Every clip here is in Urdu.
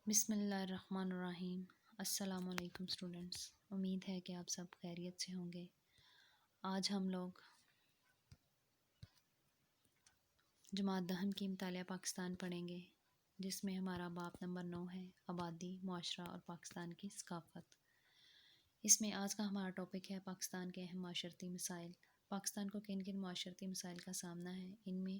بسم اللہ الرحمن الرحیم۔ السلام علیکم اسٹوڈنٹس، امید ہے کہ آپ سب خیریت سے ہوں گے۔ آج ہم لوگ جماعت دہم کی مطالعہ پاکستان پڑھیں گے، جس میں ہمارا باب نمبر 9 ہے، آبادی، معاشرہ اور پاکستان کی ثقافت۔ اس میں آج کا ہمارا ٹاپک ہے پاکستان کے اہم معاشرتی مسائل۔ پاکستان کو کن کن معاشرتی مسائل کا سامنا ہے؟ ان میں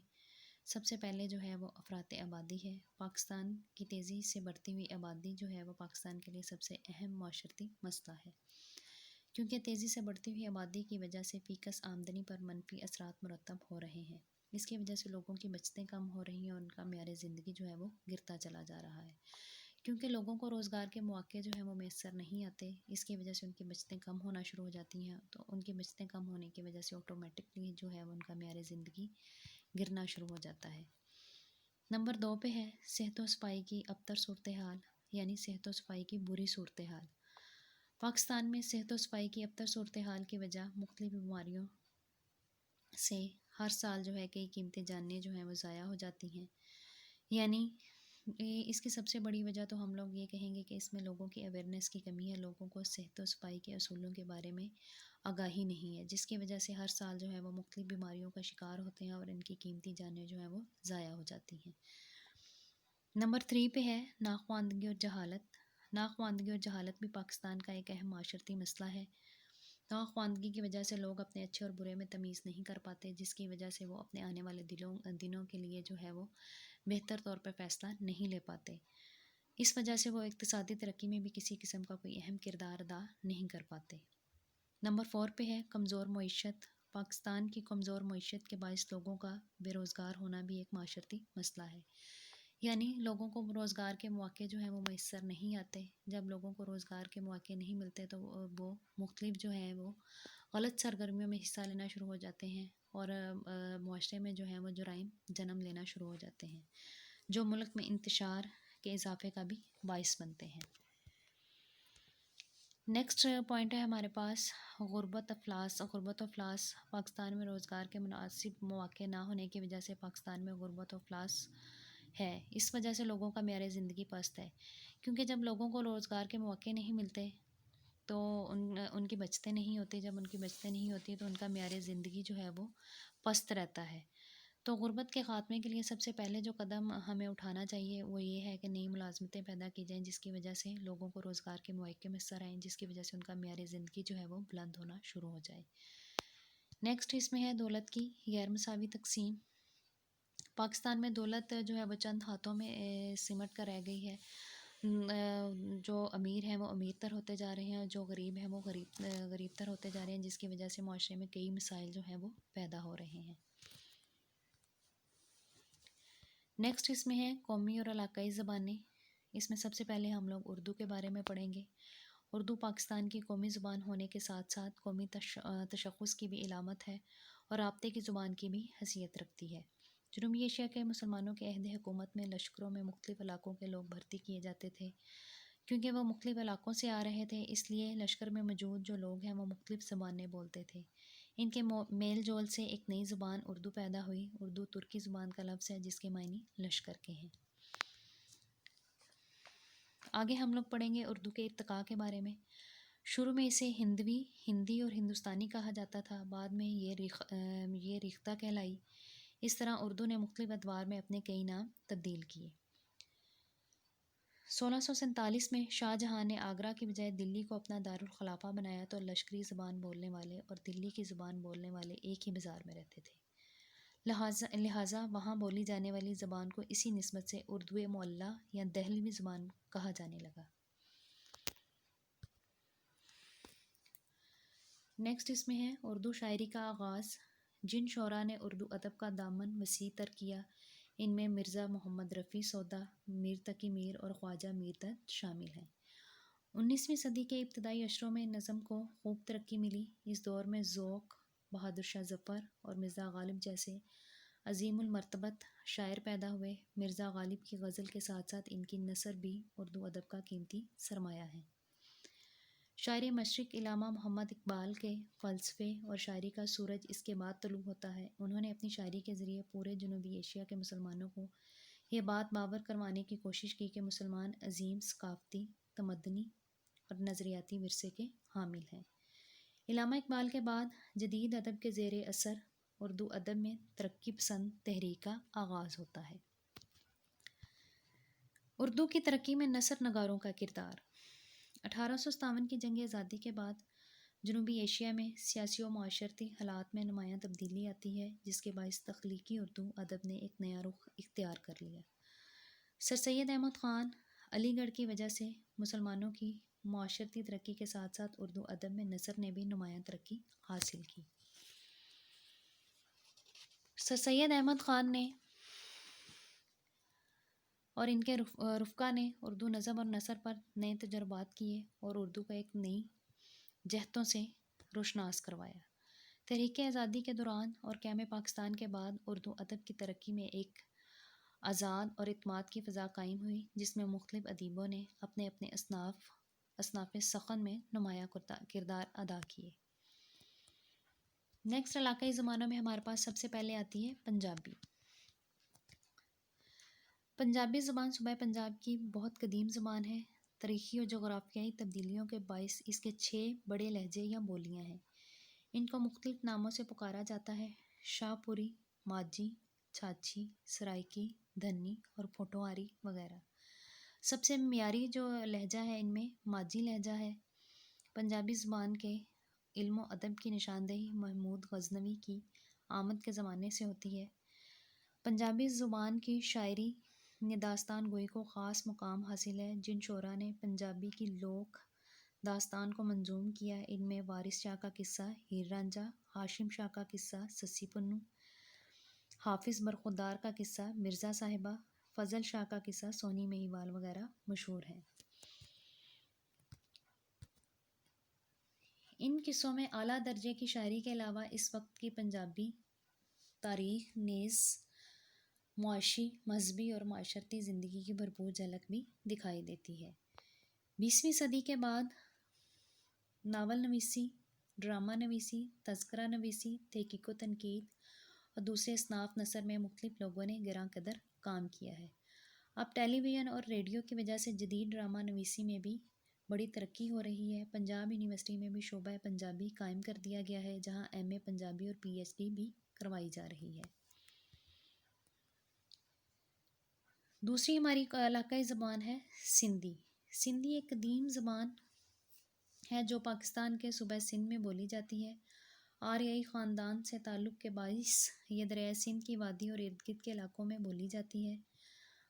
سب سے پہلے جو ہے وہ افراط آبادی ہے۔ پاکستان کی تیزی سے بڑھتی ہوئی آبادی جو ہے وہ پاکستان کے لیے سب سے اہم معاشرتی مسئلہ ہے، کیونکہ تیزی سے بڑھتی ہوئی آبادی کی وجہ سے فی کس آمدنی پر منفی اثرات مرتب ہو رہے ہیں۔ اس کی وجہ سے لوگوں کی بچتیں کم ہو رہی ہیں اور ان کا معیار زندگی جو ہے وہ گرتا چلا جا رہا ہے، کیونکہ لوگوں کو روزگار کے مواقع جو ہیں وہ میسر نہیں آتے۔ اس کی وجہ سے ان کی بچتیں کم ہونا شروع ہو جاتی ہیں، تو ان کی بچتیں کم ہونے کی وجہ سے آٹومیٹکلی جو ہے وہ ان کا معیار زندگی گرنا شروع ہو جاتا ہے۔ نمبر 2 پہ ہے صحت و صفائی کی ابتر صورتحال، یعنی صحت و صفائی کی بری صورتحال۔ پاکستان میں صحت و صفائی کی ابتر صورتحال کی وجہ مختلف بیماریوں سے ہر سال جو ہے کئی قیمتی جانیں جو ہیں وہ ضائع ہو جاتی ہیں، یعنی اس کی سب سے بڑی وجہ تو ہم لوگ یہ کہیں گے کہ اس میں لوگوں کی اویئرنیس کی کمی ہے، لوگوں کو صحت و صفائی کے اصولوں کے بارے میں آگاہی نہیں ہے، جس کی وجہ سے ہر سال جو ہے وہ مختلف بیماریوں کا شکار ہوتے ہیں اور ان کی قیمتی جانیں جو ہیں وہ ضائع ہو جاتی ہیں۔ نمبر 3 پہ ہے ناخواندگی اور جہالت۔ ناخواندگی اور جہالت بھی پاکستان کا ایک اہم معاشرتی مسئلہ ہے۔ ناخواندگی کی وجہ سے لوگ اپنے اچھے اور برے میں تمیز نہیں کر پاتے، جس کی وجہ سے وہ اپنے آنے والے دنوں کے لیے جو ہے وہ بہتر طور پر فیصلہ نہیں لے پاتے۔ اس وجہ سے وہ اقتصادی ترقی میں بھی کسی قسم کا کوئی اہم کردار ادا نہیں کر پاتے۔ نمبر 4 پہ ہے کمزور معیشت۔ پاکستان کی کمزور معیشت کے باعث لوگوں کا بے روزگار ہونا بھی ایک معاشرتی مسئلہ ہے، یعنی لوگوں کو روزگار کے مواقع جو ہیں وہ میسر نہیں آتے۔ جب لوگوں کو روزگار کے مواقع نہیں ملتے تو وہ مختلف جو ہیں وہ غلط سرگرمیوں میں حصہ لینا شروع ہو جاتے ہیں اور معاشرے میں جو ہیں وہ جرائم جنم لینا شروع ہو جاتے ہیں، جو ملک میں انتشار کے اضافے کا بھی باعث بنتے ہیں۔ نیکسٹ پوائنٹ ہے ہمارے پاس غربت افلاس۔ غربت و افلاس پاکستان میں روزگار کے مناسب مواقع نہ ہونے کی وجہ سے پاکستان میں غربت و افلاس ہے۔ اس وجہ سے لوگوں کا معیار زندگی پست ہے، کیونکہ جب لوگوں کو روزگار کے مواقع نہیں ملتے تو ان کی بچتیں نہیں ہوتی۔ جب ان کی بچتیں نہیں ہوتی تو ان کا معیار زندگی جو ہے وہ پست رہتا ہے۔ تو غربت کے خاتمے کے لیے سب سے پہلے جو قدم ہمیں اٹھانا چاہیے وہ یہ ہے کہ نئی ملازمتیں پیدا کی جائیں، جس کی وجہ سے لوگوں کو روزگار کے مواقع میسر آئیں، جس کی وجہ سے ان کا معیار زندگی جو ہے وہ بلند ہونا شروع ہو جائے۔ نیکسٹ اس میں ہے دولت کی غیر مساوی تقسیم۔ پاکستان میں دولت جو ہے وہ چند ہاتھوں میں سمٹ کر رہ گئی ہے۔ جو امیر ہیں وہ امیر تر ہوتے جا رہے ہیں اور جو غریب ہیں وہ غریب تر ہوتے جا رہے ہیں، جس کی وجہ سے معاشرے میں کئی مسائل جو ہیں وہ پیدا ہو رہے ہیں۔ نیکسٹ اس میں ہے قومی اور علاقائی زبانیں۔ اس میں سب سے پہلے ہم لوگ اردو کے بارے میں پڑھیں گے۔ اردو پاکستان کی قومی زبان ہونے کے ساتھ ساتھ قومی تشخص کی بھی علامت ہے اور رابطے کی زبان کی بھی حیثیت رکھتی ہے۔ جنوبی ایشیا کے مسلمانوں کے عہد حکومت میں لشکروں میں مختلف علاقوں کے لوگ بھرتی کیے جاتے تھے، کیونکہ وہ مختلف علاقوں سے آ رہے تھے، اس لیے لشکر میں موجود جو لوگ ہیں وہ مختلف زبانیں بولتے تھے۔ ان کے میل جول سے ایک نئی زبان اردو پیدا ہوئی۔ اردو ترکی زبان کا لفظ ہے جس کے معنی لشکر کے ہیں۔ آگے ہم لوگ پڑھیں گے اردو کے ارتقاء کے بارے میں۔ شروع میں اسے ہندی اور ہندوستانی کہا جاتا تھا، بعد میں یہ ریختہ کہلائی۔ اس طرح اردو نے مختلف ادوار میں اپنے کئی نام تبدیل کیے۔ 1647 میں شاہ جہاں نے آگرہ کی بجائے دلی کو اپنا دارالخلافہ بنایا تو لشکری زبان بولنے والے اور دلی کی زبان بولنے والے ایک ہی بازار میں رہتے تھے، لہٰذا وہاں بولی جانے والی زبان کو اسی نسبت سے اردو معلیٰ یا دہلوی زبان کہا جانے لگا۔ نیکسٹ اس میں ہے اردو شاعری کا آغاز۔ جن شعراء نے اردو ادب کا دامن وسیع تر کیا، ان میں مرزا محمد رفیع سودا، میر تقی میر اور خواجہ میر دت شامل ہیں۔ 19ویں صدی کے ابتدائی اشروں میں نظم کو خوب ترقی ملی۔ اس دور میں ذوق، بہادر شاہ ظفر اور مرزا غالب جیسے عظیم المرتبت شاعر پیدا ہوئے۔ مرزا غالب کی غزل کے ساتھ ساتھ ان کی نثر بھی اردو ادب کا قیمتی سرمایہ ہے۔ شاعر مشرق علامہ محمد اقبال کے فلسفے اور شاعری کا سورج اس کے بعد طلوع ہوتا ہے۔ انہوں نے اپنی شاعری کے ذریعے پورے جنوبی ایشیا کے مسلمانوں کو یہ بات باور کروانے کی کوشش کی کہ مسلمان عظیم ثقافتی، تمدنی اور نظریاتی ورثے کے حامل ہیں۔ علامہ اقبال کے بعد جدید ادب کے زیر اثر اردو ادب میں ترقی پسند تحریک کا آغاز ہوتا ہے۔ اردو کی ترقی میں نثر نگاروں کا کردار۔ 1857 کی جنگ آزادی کے بعد جنوبی ایشیا میں سیاسی و معاشرتی حالات میں نمایاں تبدیلی آتی ہے، جس کے باعث تخلیقی اردو ادب نے ایک نیا رخ اختیار کر لیا۔ سر سید احمد خان علی گڑھ کی وجہ سے مسلمانوں کی معاشرتی ترقی کے ساتھ ساتھ اردو ادب میں نثر نے بھی نمایاں ترقی حاصل کی۔ سر سید احمد خان نے اور ان کے رفقا نے اردو نظم اور نثر پر نئے تجربات کیے اور اردو کو ایک نئی جہتوں سے روشناس کروایا۔ تحریک آزادی کے دوران اور قیام پاکستان کے بعد اردو ادب کی ترقی میں ایک آزاد اور اعتماد کی فضا قائم ہوئی، جس میں مختلف ادیبوں نے اپنے اپنے اصناف سخن میں نمایاں کردار ادا کیے۔ نیکسٹ علاقائی زبانوں میں ہمارے پاس سب سے پہلے آتی ہے پنجابی۔ پنجابی زبان صوبہ پنجاب کی بہت قدیم زبان ہے۔ تاریخی اور جغرافیائی تبدیلیوں کے باعث اس کے 6 بڑے لہجے یا بولیاں ہیں۔ ان کو مختلف ناموں سے پکارا جاتا ہے: شاہ پوری، ماجھی، چھاچھی، سرائکی، دھنی اور پھوٹواری وغیرہ۔ سب سے معیاری جو لہجہ ہے ان میں ماجھی لہجہ ہے۔ پنجابی زبان کے علم و ادب کی نشاندہی محمود غزنوی کی آمد کے زمانے سے ہوتی ہے۔ پنجابی زبان کی شاعری نے داستان گوئی کو خاص مقام حاصل ہے۔ جن شعراء نے پنجابی کی لوک داستان کو منظوم کیا، ان میں وارث شاہ کا قصہ ہیر رانجھا، ہاشم شاہ کا قصہ سسی پنو، حافظ برخوردار کا قصہ مرزا صاحبہ، فضل شاہ کا قصہ سونی مہیوال وغیرہ مشہور ہیں۔ ان قصوں میں اعلیٰ درجے کی شاعری کے علاوہ اس وقت کی پنجابی تاریخ نیز معاشی، مذہبی اور معاشرتی زندگی کی بھرپور جھلک بھی دکھائی دیتی ہے۔ 20ویں صدی کے بعد ناول نویسی، ڈرامہ نویسی، تذکرہ نویسی، تحقیق و تنقید اور دوسرے اصناف نثر میں مختلف لوگوں نے گراں قدر کام کیا ہے۔ اب ٹیلی ویژن اور ریڈیو کی وجہ سے جدید ڈرامہ نویسی میں بھی بڑی ترقی ہو رہی ہے۔ پنجاب یونیورسٹی میں بھی شعبہ پنجابی قائم کر دیا گیا ہے، جہاں ایم اے پنجابی اور پی ایچ ڈی بھی کروائی جا رہی ہے۔ دوسری ہماری علاقائی زبان ہے سندھی۔ سندھی ایک قدیم زبان ہے جو پاکستان کے صوبہ سندھ میں بولی جاتی ہے۔ آریائی خاندان سے تعلق کے باعث یہ دریائے سندھ کی وادی اور ارد گرد کے علاقوں میں بولی جاتی ہے۔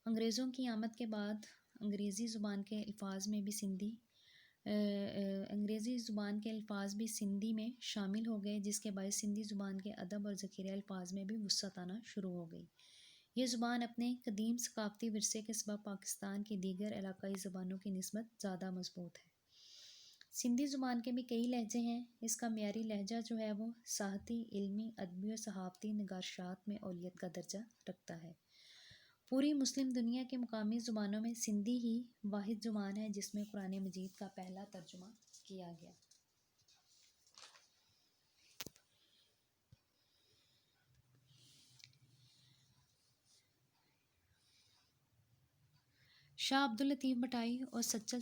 انگریزوں کی آمد کے بعد انگریزی زبان کے الفاظ بھی سندھی میں شامل ہو گئے، جس کے باعث سندھی زبان کے ادب اور ذخیرہ الفاظ میں بھی وسعت آنا شروع ہو گئی۔ یہ زبان اپنے قدیم ثقافتی ورثے کے سبب پاکستان کی دیگر علاقائی زبانوں کی نسبت زیادہ مضبوط ہے۔ سندھی زبان کے بھی کئی لہجے ہیں۔ اس کا معیاری لہجہ جو ہے وہ ساحتی، علمی، ادبی اور صحافتی نگارشات میں اولیت کا درجہ رکھتا ہے۔ پوری مسلم دنیا کی مقامی زبانوں میں سندھی ہی واحد زبان ہے جس میں قرآن مجید کا پہلا ترجمہ کیا گیا۔ شاہ عبداللطیف بھٹائی اور سچل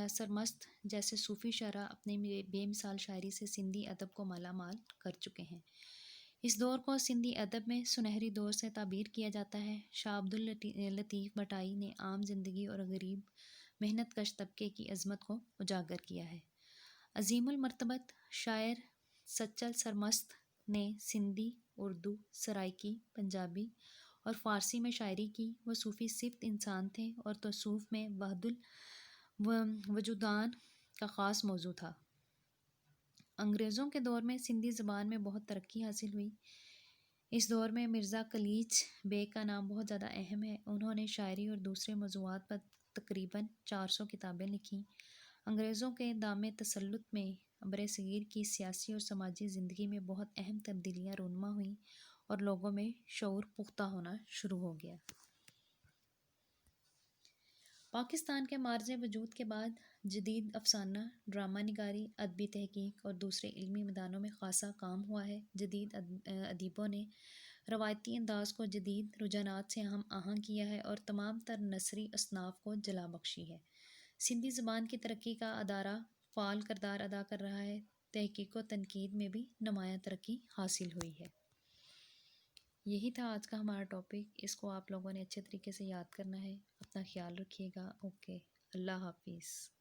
سرمست جیسے صوفی شعراء اپنے بے مثال شاعری سے سندھی ادب کو مالا مال کر چکے ہیں۔ اس دور کو سندھی ادب میں سنہری دور سے تعبیر کیا جاتا ہے۔ شاہ عبداللطیف بھٹائی نے عام زندگی اور غریب محنت کش طبقے کی عظمت کو اجاگر کیا ہے۔ عظیم المرتبت شاعر سچل سرمست نے سندھی، اردو، سرائکی، پنجابی اور فارسی میں شاعری کی۔ وہ صوفی صفت انسان تھے اور تصوف میں وحدت الوجودان کا خاص موضوع تھا۔ انگریزوں کے دور میں سندھی زبان میں بہت ترقی حاصل ہوئی۔ اس دور میں مرزا کلیچ بیگ کا نام بہت زیادہ اہم ہے۔ انہوں نے شاعری اور دوسرے موضوعات پر تقریباً 400 کتابیں لکھیں۔ انگریزوں کے دامِ تسلط میں برصغیر کی سیاسی اور سماجی زندگی میں بہت اہم تبدیلیاں رونما ہوئیں اور لوگوں میں شعور پختہ ہونا شروع ہو گیا۔ پاکستان کے معرض وجود کے بعد جدید افسانہ، ڈرامہ نگاری، ادبی تحقیق اور دوسرے علمی میدانوں میں خاصا کام ہوا ہے۔ جدید ادیبوں نے روایتی انداز کو جدید رجحانات سے ہم آہنگ کیا ہے اور تمام تر نثری اصناف کو جلا بخشی ہے۔ سندھی زبان کی ترقی کا ادارہ فعال کردار ادا کر رہا ہے۔ تحقیق و تنقید میں بھی نمایاں ترقی حاصل ہوئی ہے۔ یہی تھا آج کا ہمارا ٹاپک۔ اس کو آپ لوگوں نے اچھے طریقے سے یاد کرنا ہے۔ اپنا خیال رکھیے گا۔ اوکے، اللہ حافظ۔